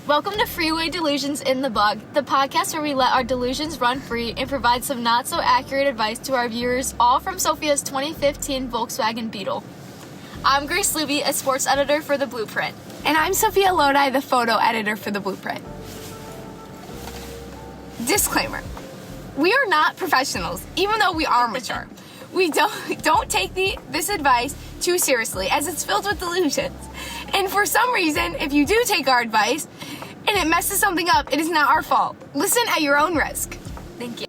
Welcome to Freeway Delusions in the Bug, the podcast where we let our delusions run free and provide some not-so-accurate advice to our viewers, all from Sophia's 2015 Volkswagen Beetle. I'm Grace Luby, a sports editor for The Blueprint. And I'm Sophia Lodi, the photo editor for The Blueprint. Disclaimer. We are not professionals, even though we are mature. We don't take this advice too seriously, as it's filled with delusions. And for some reason, if you do take our advice and it messes something up, it is not our fault. Listen at your own risk. Thank you.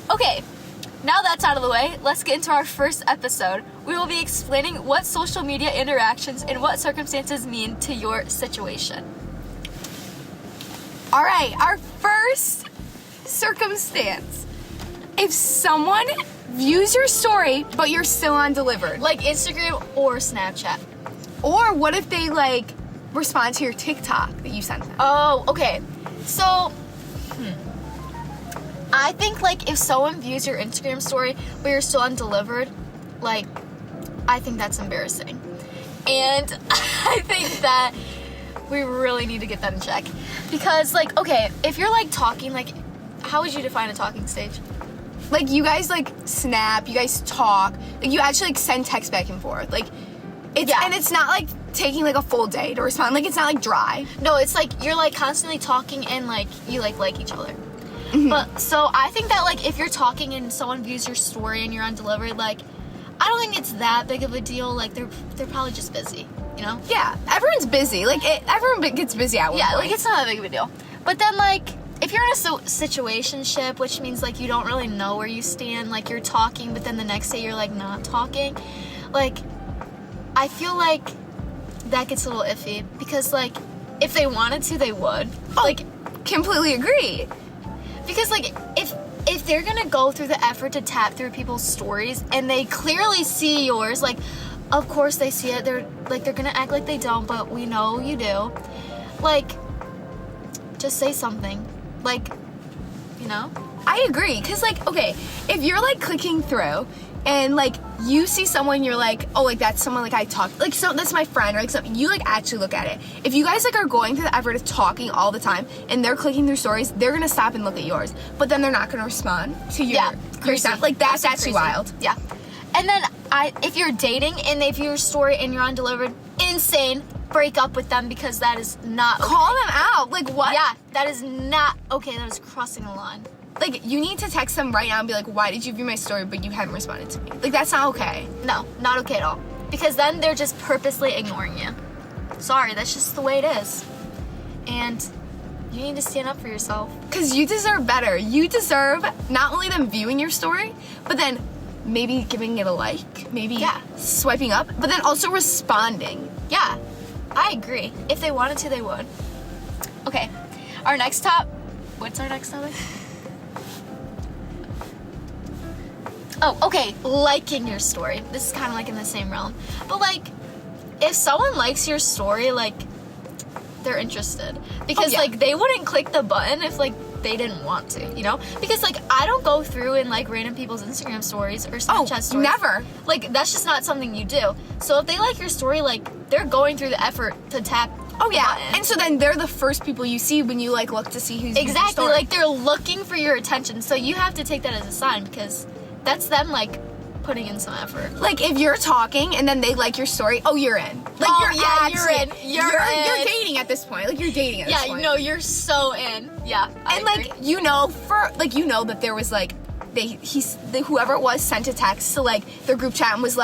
Okay, now that's out of the way, let's get into our first episode. We will be explaining what social media interactions and what circumstances mean to your situation. All right, our first circumstance. If someone views your story, but you're still undelivered. Like Instagram or Snapchat. Or what if they, respond to your TikTok that you sent them? Oh, okay. So, I think, if someone views your Instagram story, but you're still undelivered, I think that's embarrassing. And I think that we really need to get that in check. Because, okay, if you're, talking, how would you define a talking stage? You guys, snap, you guys talk, you actually, send text back and forth, and it's not, taking, a full day to respond, it's not, dry. No, it's, you're, constantly talking and, you, like each other. Mm-hmm. But, so, I think that, if you're talking and someone views your story and you're undelivered, I don't think it's that big of a deal, they're probably just busy, you know? Yeah, everyone's busy, everyone gets busy at one point. Yeah, it's not that big of a deal. But then, if you're in a situationship, which means, you don't really know where you stand, you're talking, but then the next day you're, not talking, I feel that gets a little iffy, because, if they wanted to, they would. Completely agree. Because, if they're gonna go through the effort to tap through people's stories, and they clearly see yours, of course they see it, they're gonna act like they don't, but we know you do, just say something. You know? I agree, because, okay, if you're, clicking through, and, you see someone, you're oh, that's someone, I talk, so that's my friend, or, something, you, actually look at it. If you guys, are going through the effort of talking all the time, and they're clicking through stories, they're gonna stop and look at yours, but then they're not gonna respond to your crazy. That's actually wild. Yeah. And then, if you're dating, and they view your story, and you're undelivered, insane, break up with them, because that is not okay. Call them out. What? Yeah, that is not okay. That is crossing a line. You need to text them right now and be why did you view my story, but you haven't responded to me? That's not okay. No, not okay at all. Because then they're just purposely ignoring you. Sorry, that's just the way it is. And you need to stand up for yourself. Because you deserve better. You deserve not only them viewing your story, but then maybe giving it a like, maybe swiping up, but then also responding. Yeah, I agree. If they wanted to, they would. Okay, what's our next topic? Oh, okay, liking your story. This is kind of in the same realm. But if someone likes your story, they're interested. Because they wouldn't click the button if they didn't want to, you know? Because I don't go through and random people's Instagram stories or Snapchat stories. Never. That's just not something you do. So if they like your story, they're going through the effort to tap. Oh yeah, and so then they're the first people you see when you look to see who's exactly your story. They're looking for your attention. So you have to take that as a sign, because that's them putting in some effort. If you're talking and then they like your story, you're in. You're in. You're dating at this point. You're dating at this point. Yeah, no, you're so in. Yeah. And you know that there was whoever it was sent a text to their group chat and was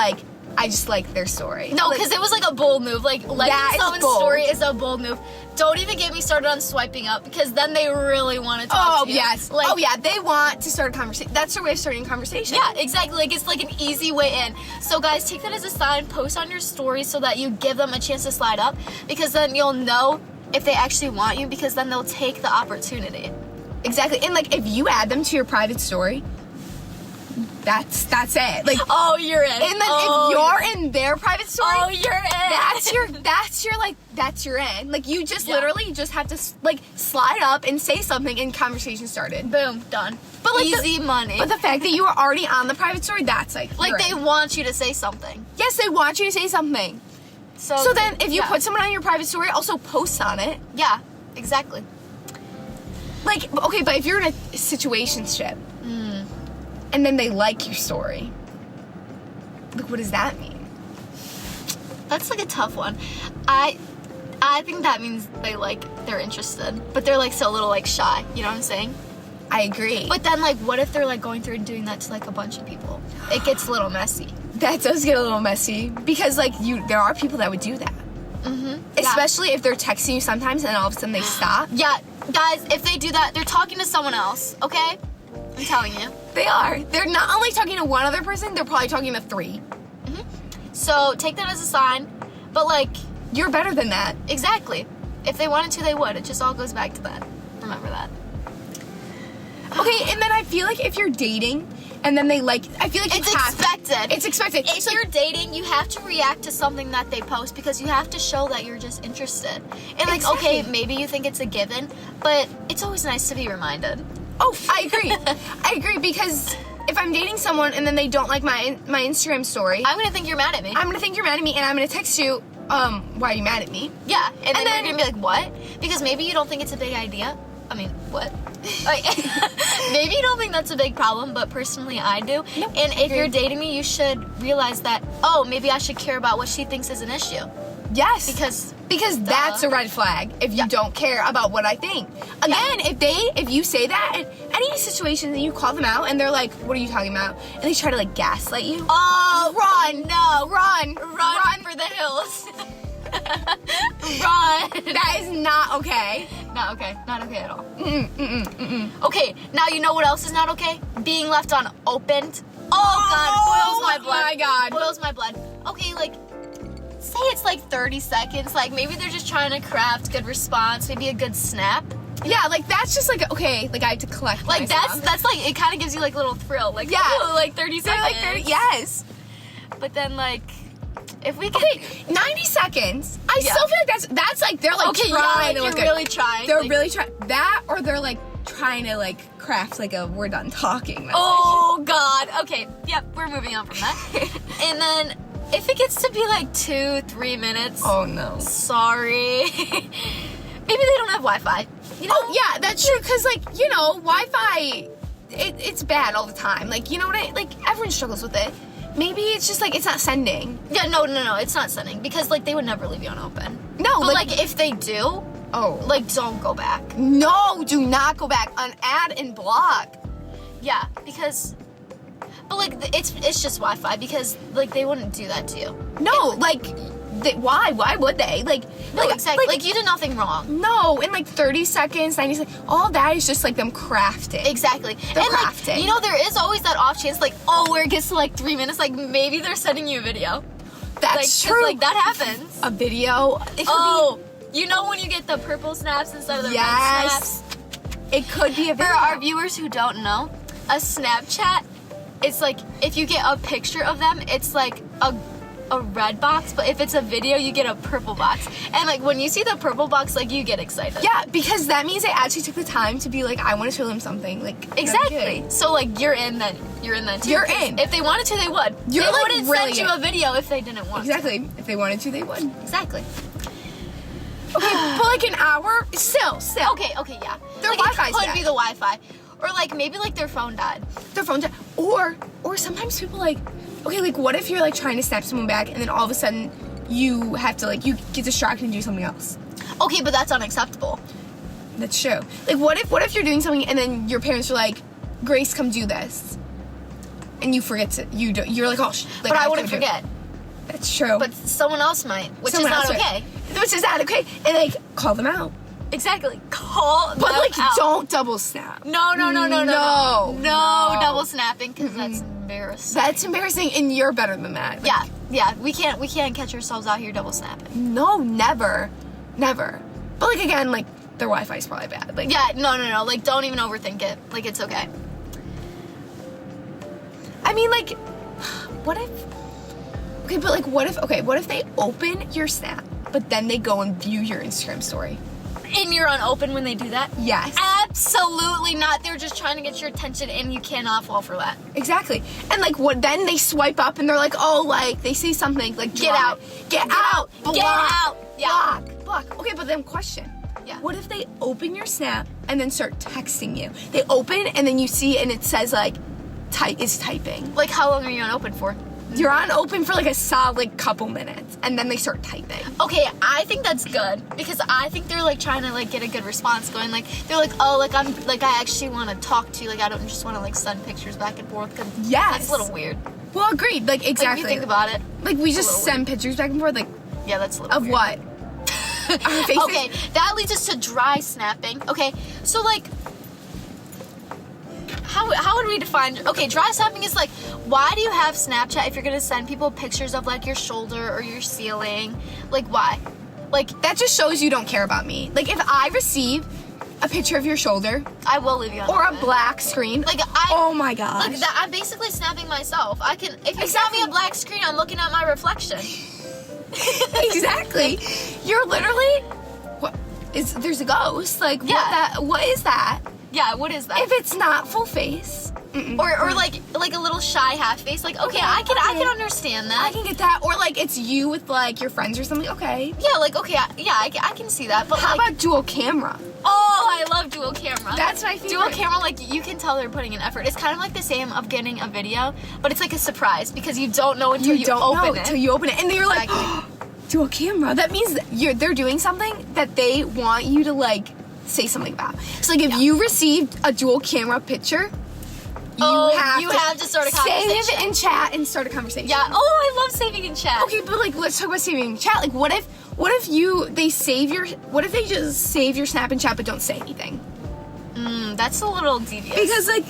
I just like their story. No, because it was a bold move. Liking someone's story is a bold move. Don't even get me started on swiping up, because then they really want to talk to you. Yes. They want to start a conversation. That's their way of starting a conversation. Yeah, exactly. It's an easy way in. So guys, take that as a sign. Post on your story so that you give them a chance to slide up, because then you'll know if they actually want you, because then they'll take the opportunity. Exactly. And if you add them to your private story, that's it. You're in. And then if you're in their private story, oh, you're in. That's your end. Like, you just literally just have to, like, slide up and say something and conversation started. Boom, done. But, like, easy money. But the fact that you were already on the private story, that's, like, they want you to say something. Yes, they want you to say something. So then, if you put someone on your private story, also post on it. Yeah, exactly. Like, okay, but if you're in a situationship, and then they like your story, like, what does that mean? That's, like, a tough one. I think that means they're interested, but they're, like, still a little, like, shy. You know what I'm saying? I agree. But then, like, what if they're, like, going through and doing that to, like, a bunch of people? It gets a little messy. That does get a little messy, because, like, there are people that would do that. Mm-hmm. Especially if they're texting you sometimes and all of a sudden they stop. Yeah, guys, if they do that, they're talking to someone else, okay? I'm telling you. They are. They're not only talking to one other person, they're probably talking to 3. So take that as a sign, but, like... You're better than that. Exactly. If they wanted to, they would. It just all goes back to that. Remember that. Okay, and then I feel like if you're dating, and then they like... I feel like it's expected. It's expected. If you're dating, you have to react to something that they post because you have to show that you're just interested. And, like, exactly. okay, maybe you think it's a given, but it's always nice to be reminded. Oh, I agree. I agree, because... If I'm dating someone and then they don't like my Instagram story, I'm gonna think you're mad at me. I'm gonna think you're mad at me, and I'm gonna text you, why are you mad at me? Yeah, and then you're gonna be like, what? Because maybe you don't think it's a big idea. I mean, what? Like, maybe you don't think that's a big problem, but personally I do. Nope. And if you're dating me, you should realize that, oh, maybe I should care about what she thinks is an issue. Yes. Because that's a red flag if you don't care about what I think. Again, if you say that in any situation and you call them out and they're like, what are you talking about? And they try to, like, gaslight you. Oh, run. No. Run For the hills. Run. That is not okay. Not okay. Not okay at all. Okay, now you know what else is not okay? Being left unopened. Oh, God. Boils my blood. Oh, my God. Boils my blood. Okay, like... Say it's like 30 seconds, like maybe they're just trying to craft good response, maybe a good snap. Yeah, like that's just like, okay, like I have to collect like myself. that's like, it kind of gives you like a little thrill, like, yeah, ooh, like 30 seconds. Like 30, yes. But then, like, if we could... Okay, 90 seconds. I still feel like that's like, they're like okay, trying to look you're really trying. They're like, really trying. That, or they're like trying to like craft like a we're done talking message. Oh, God. Okay, yep, we're moving on from that. And then... If it gets to be like 2-3 minutes, oh no, sorry. Maybe they don't have Wi-Fi. You know? Oh yeah, that's true. Cause like, you know, Wi-Fi, it's bad all the time. Like, you know what? Like everyone struggles with it. Maybe it's just like it's not sending. Yeah, no, it's not sending because like they would never leave you unopened. No, but like if they do, like don't go back. No, do not go back. Unadd and block. Yeah, because. But, like, it's just Wi-Fi because, like, they wouldn't do that to you. No, like, why? Why would they? Like, no, exactly. Like, you did nothing wrong. No, in, like, 30 seconds, 90 seconds, all that is just, like, them crafting. Exactly. They're crafting. Like, you know, there is always that off chance, like, oh, where it gets to, like, 3 minutes, like, maybe they're sending you a video. That's like, true. Like, that happens. A video. You know when you get the purple snaps instead of the red snaps? It could be a video. For our viewers who don't know, a Snapchat... It's like, if you get a picture of them, it's like a red box, but if it's a video, you get a purple box. And, like, when you see the purple box, like, you get excited. Yeah, because that means they actually took the time to be like, I want to show them something. Like, exactly. So, like, you're in then. You're in then, too. You're in. If they wanted to, they would. They wouldn't send you a video if they didn't want to. Exactly. If they wanted to, they would. Exactly. Okay, but, like, an hour, still. Okay, yeah. Their like, Wi-Fi's it could bad. be the Wi-Fi. Or, like, maybe, like, their phone died. Or sometimes people, like, okay, like, what if you're, like, trying to snap someone back and then all of a sudden you have to, like, you get distracted and do something else? Okay, but that's unacceptable. That's true. Like, what if you're doing something and then your parents are like, Grace, come do this. And you forget to, you're like, oh, like, but I wouldn't forget. That's true. But someone else might, which is not okay. Which is not okay. And, like, call them out. Exactly. Call them But, like, out. don't double snap. No No double snapping, because that's embarrassing. That's embarrassing, and you're better than that. Like, yeah. We can't catch ourselves out here double snapping. No, never. But, like, again, like, their Wi-Fi is probably bad. Like, yeah, no. Like, don't even overthink it. Like, it's okay. I mean, like, what if... Okay, but like, what if they open your Snap, but then they go and view your Instagram story? And you're unopened when they do that? Yes. Absolutely not. They're just trying to get your attention, and you cannot fall for that. Exactly. And like, what? Then they swipe up, and they're like, oh, like they say something like, Get out. get out, Get out. Yeah. block. Okay, but then question. Yeah. What if they open your Snap and then start texting you? They open, and then you see, and it says like, is typing. Like, how long are you unopened for? You're on open for like a solid couple minutes, and then they start typing. Okay, I think that's good, because I think they're like trying to like get a good response going. Like, they're like, oh, like I'm like, I actually want to talk to you. Like, I don't just want to like send pictures back and forth, because Yes. that's a little weird. Well, agreed. Like, exactly. Like, if you think about it. Like, we just little send pictures back and forth, like, Yeah, that's a little of weird. what? Our faces? Okay, that leads us to dry snapping. Okay, so like, how would we define? Okay, dry snapping is like, why do you have Snapchat if you're gonna send people pictures of like your shoulder or your ceiling? Like, why? Like, That just shows you don't care about me. Like, if I receive a picture of your shoulder I will leave you on or a open. black screen, Like, oh my gosh. like that, I'm basically snapping myself. I can, if you snap Exactly. me a black screen, I'm looking at my reflection. Exactly. You're literally, there's a ghost. Like, Yeah. what is that? Yeah, what is that? If it's not full face. or like a little shy half face. Like, okay, I can understand that. I can get that. Or like it's you with like your friends or something. Okay. Yeah, like, okay, I can see that. But How like, about dual camera? oh, I love dual camera. That's my favorite. Dual camera, like, you can tell they're putting in effort. It's kind of like the same of getting a video, but it's like a surprise because you don't know until you don't open know it. until you open it, and then you're like, Exactly. dual camera. That means that they're doing something that they want you to like say something about. So like if you received a dual camera picture, you have to start a save conversation. it in chat and start a conversation. Yeah. Oh, I love saving in chat. Okay, but like let's talk about saving in chat. Like what if they just save your Snap and chat but don't say anything? That's a little devious. Because like,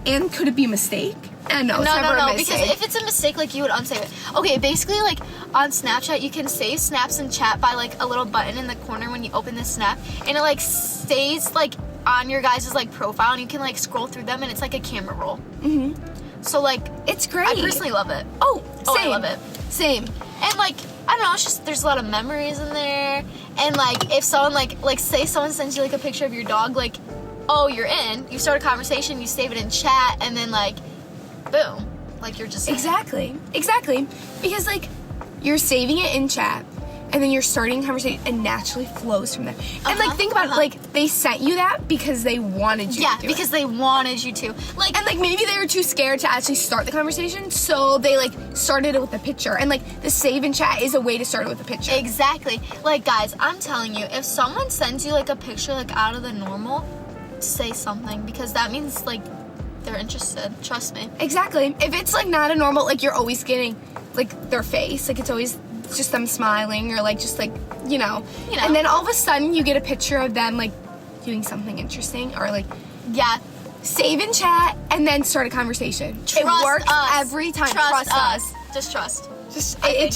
and could it be a mistake? And no, it's never a mistake. Because if it's a mistake, like, you would unsave it. Okay, basically, like, on Snapchat, you can save snaps in chat by, like, a little button in the corner when you open the snap, and it, like, stays, like, on your guys' like, profile, and you can, like, scroll through them, and it's, like, a camera roll. So, like, it's great. I personally love it. Oh, I same. love it. Same. And, like, I don't know, it's just, there's a lot of memories in there, and, like, if someone, like, say someone sends you, like, a picture of your dog, like, oh, you're in, you start a conversation, you save it in chat, and then, like, boom, like, you're just Exactly. Because like you're saving it in chat and then you're starting a conversation and naturally flows from there. And like think about it, like they sent you that because they wanted you to do because it. they wanted you to. Like, And like maybe they were too scared to actually start the conversation, so they like started it with a picture. And like the save in chat is a way to start it with a picture. exactly. Like, guys, I'm telling you, if someone sends you like a picture like out of the normal, say something, because that means like they're interested. Trust me. Exactly. If it's like not a normal, like you're always getting like their face, like it's always just them smiling or like just like you know. And then all of a sudden you get a picture of them like doing something interesting or like Yeah. save in chat and then start a conversation. Trust it works us. every time. Trust us. Just trust. It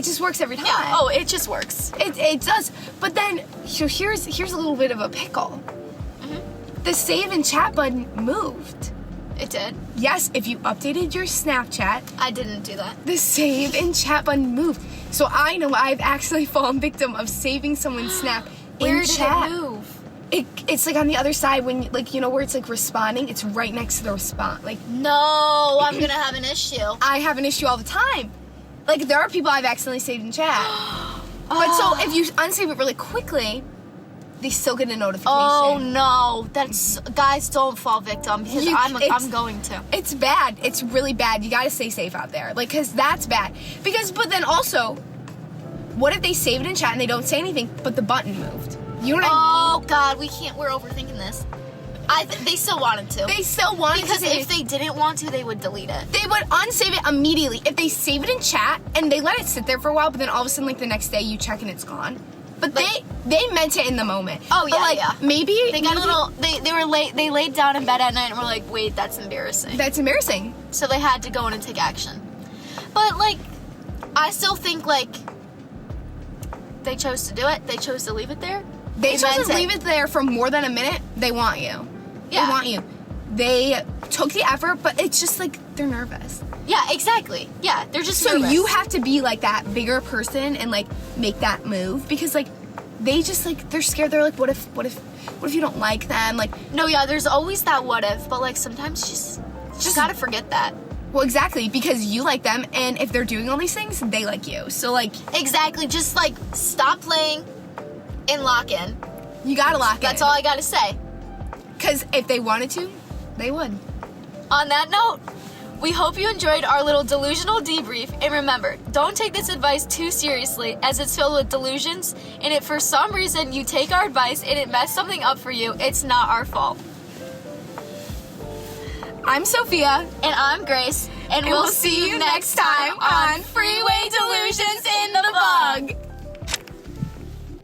just works every time. Yeah. Oh, it just works. It does. But then so here's a little bit of a pickle. The save in chat button moved. It did. Yes, if you updated your Snapchat, I didn't do that. the save in chat button moved. So I know I've actually fallen victim of saving someone's snap Where in did chat. it move? It's like on the other side when like you know where it's like responding. It's right next to the response. Like No, I'm gonna have an issue. I have an issue all the time. Like there are people I've accidentally saved in chat. But so if you unsave it really quickly, they still get a notification. Oh no, that's guys, don't fall victim because I'm going to. It's bad. It's really bad. You gotta stay safe out there. Like, cause that's bad. But then also, what if they save it in chat and they don't say anything, but the button moved? You know what I Oh God, we can't. We're overthinking this. They still wanted to. mean? They still want because to save if they didn't want to, they would delete it. they would unsave it immediately. If they save it in chat and they let it sit there for a while, but then all of a sudden, like the next day, you check and it's gone. But they meant it in the moment. Oh yeah, but, like, yeah. Maybe They got a little. They were late. They laid down in bed at night and were like, "Wait, that's embarrassing." That's embarrassing. So they had to go in and take action. But like, I still think like they chose to do it. They chose to leave it there. They chose meant to leave it there for more than a minute. They want you. Yeah. They want you. They took the effort, but it's just like they're nervous. Yeah, exactly. Yeah, they're just So nervous. you have to be like that bigger person and like make that move because like they just like they're scared. They're like, what if you don't like them? Like, No, yeah, there's always that what if, but like sometimes just gotta forget that. well, exactly, because you like them, and if they're doing all these things, they like you. So like, Exactly. Just like stop playing and lock in. you gotta lock it. That's all I gotta say. Because if they wanted to, they would. On that note, we hope you enjoyed our little delusional debrief, and remember, don't take this advice too seriously as it's filled with delusions, and if for some reason you take our advice and it messed something up for you, it's not our fault. I'm Sophia, And I'm Grace, and we'll see you next time on Freeway Delusions in the Bug.